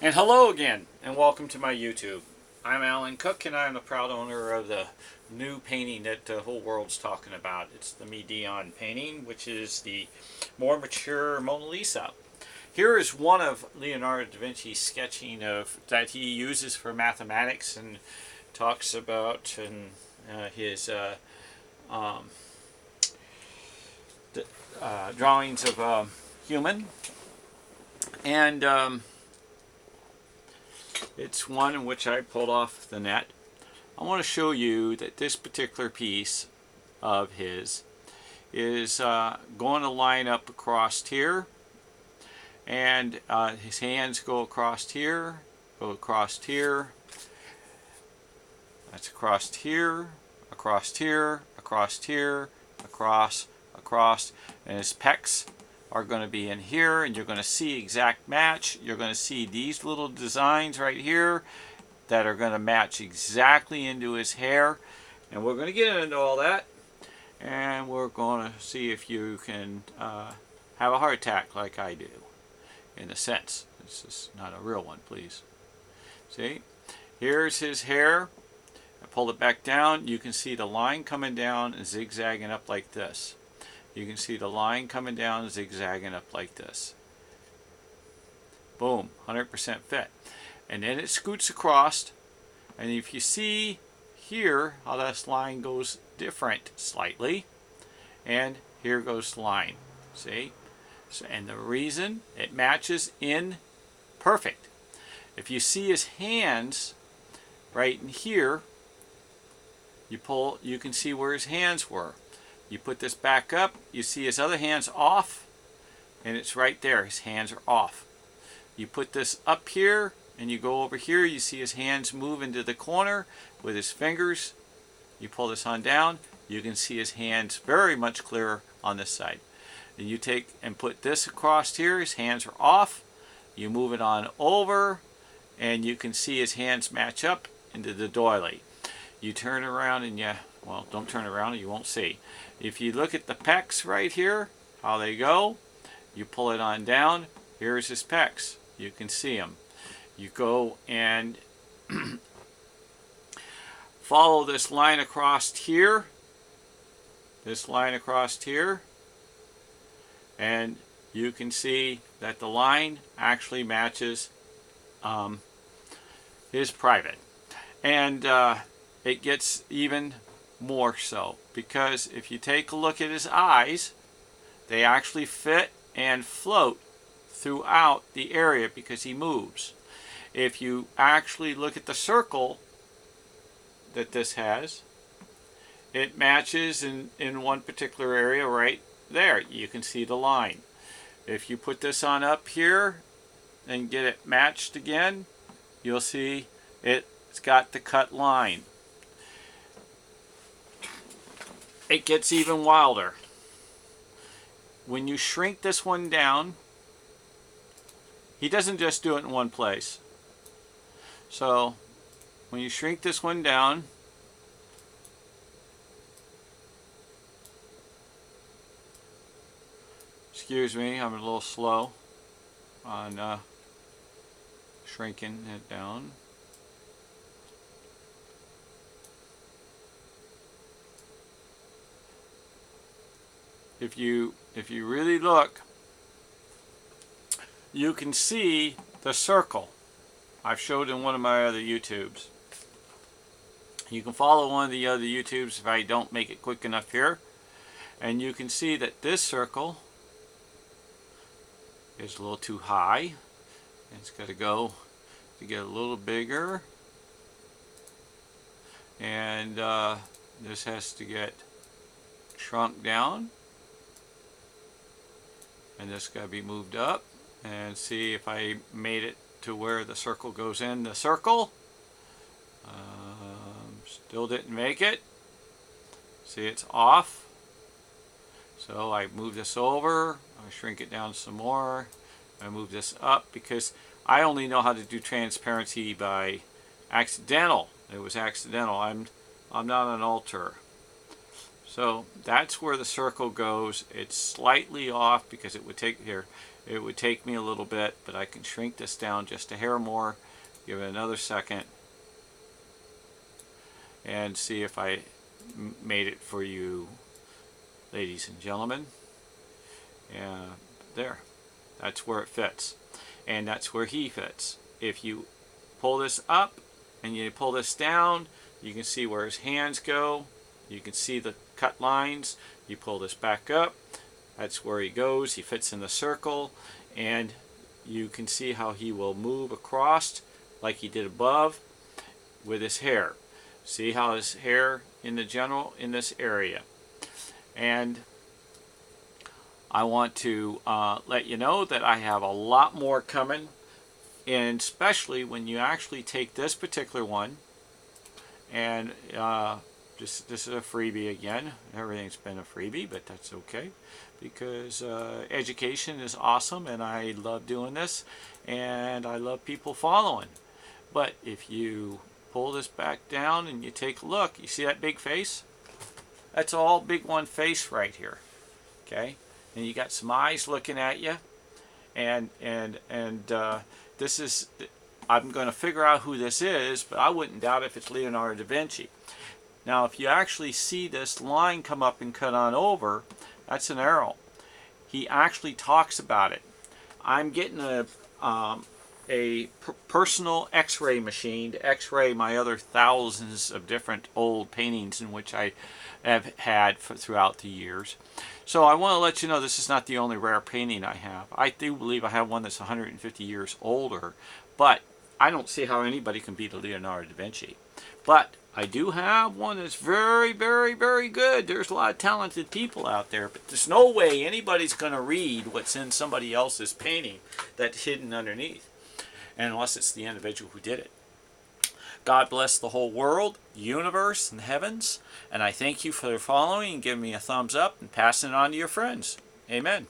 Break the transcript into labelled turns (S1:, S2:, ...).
S1: And hello again, and welcome to my YouTube. I'm Alan Cook, and I'm the proud owner of the new painting that the whole world's talking about. It's the Midion painting, which is the more mature Mona Lisa. Here is one of Leonardo Da Vinci's sketching of that he uses for mathematics and talks about in his drawings of human. And it's one in which I pulled off the net. I want to show you that this particular piece of his is going to line up across here, and his hands go across here, that's across here, across here, across here, across, and his pecs are going to be in here, and you're going to see exact match. You're going to see these little designs right here that are going to match exactly into his hair, and we're going to get into all that, and we're going to see if you can have a heart attack like I do, in a sense. This is not a real one, please. See, here's his hair. I pulled it back down. You can see the line coming down and zigzagging up like this. You can see the line coming down, zigzagging up like this. Boom, 100% fit. And then it scoots across, and if you see here how this line goes different slightly, and here goes the line. See? So, and the reason it matches in perfect. If you see his hands right in here, you pull, you can see where his hands were. You put this back up, you see his other hand's off, and it's right there. His hands are off. You put this up here, and you go over here, you see his hands move into the corner with his fingers. You pull this on down, you can see his hands very much clearer on this side. Then you take and put this across here, his hands are off. You move it on over, and you can see his hands match up into the doily. You turn around and well, don't turn around, you won't see. If you look at the pecs right here, how they go, you pull it on down, here's his pecs. You can see them. You go and follow this line across here, and you can see that the line actually matches his private. And it gets even more so, because if you take a look at his eyes, they actually fit and float throughout the area because he moves. If you actually look at the circle that this has, it matches in one particular area right there. You can see the line. If you put this on up here and get it matched again, you'll see it's got the cut line. It gets even wilder. When you shrink this one down, he doesn't just do it in one place. So when you shrink this one down, excuse me, I'm a little slow on shrinking it down. If you really look, you can see the circle I've showed in one of my other YouTubes. You can follow one of the other YouTubes if I don't make it quick enough here, and you can see that this circle is a little too high. It's got to go to get a little bigger, and this has to get shrunk down. And this got to be moved up, and see if I made it to where the circle goes in the circle. Still didn't make it. See, it's off. So I move this over, I shrink it down some more, I move this up, because I only know how to do transparency by accidental. It was accidental. I'm not an alterer. So that's where the circle goes. It's slightly off because it would take here. It would take me a little bit, but I can shrink this down just a hair more. Give it another second. And see if I made it for you, ladies and gentlemen. Yeah, there. That's where it fits. And that's where he fits. If you pull this up and you pull this down, you can see where his hands go. You can see the cut lines. You pull this back up. That's where he goes. He fits in the circle. And you can see how he will move across like he did above with his hair. See how his hair in the general in this area. And I want to let you know that I have a lot more coming, and especially when you actually take this particular one, and this is a freebie again. Everything's been a freebie, but that's okay, because education is awesome, and I love doing this, and I love people following. But if you pull this back down and you take a look, you see that big face? That's all big one face right here. Okay, and you got some eyes looking at you, and this is, I'm going to figure out who this is, but I wouldn't doubt if it's Leonardo da Vinci. Now, if you actually see this line come up and cut on over, that's an arrow. He actually talks about it. I'm getting a personal x-ray machine to x-ray my other thousands of different old paintings in which I have had throughout the years. So I want to let you know this is not the only rare painting I have. I do believe I have one that's 150 years older, but I don't see how anybody can beat a Leonardo da Vinci. But I do have one that's very, very, very good. There's a lot of talented people out there, but there's no way anybody's going to read what's in somebody else's painting that's hidden underneath, and unless it's the individual who did it. God bless the whole world, universe, and heavens, and I thank you for following and giving me a thumbs up and passing it on to your friends. Amen.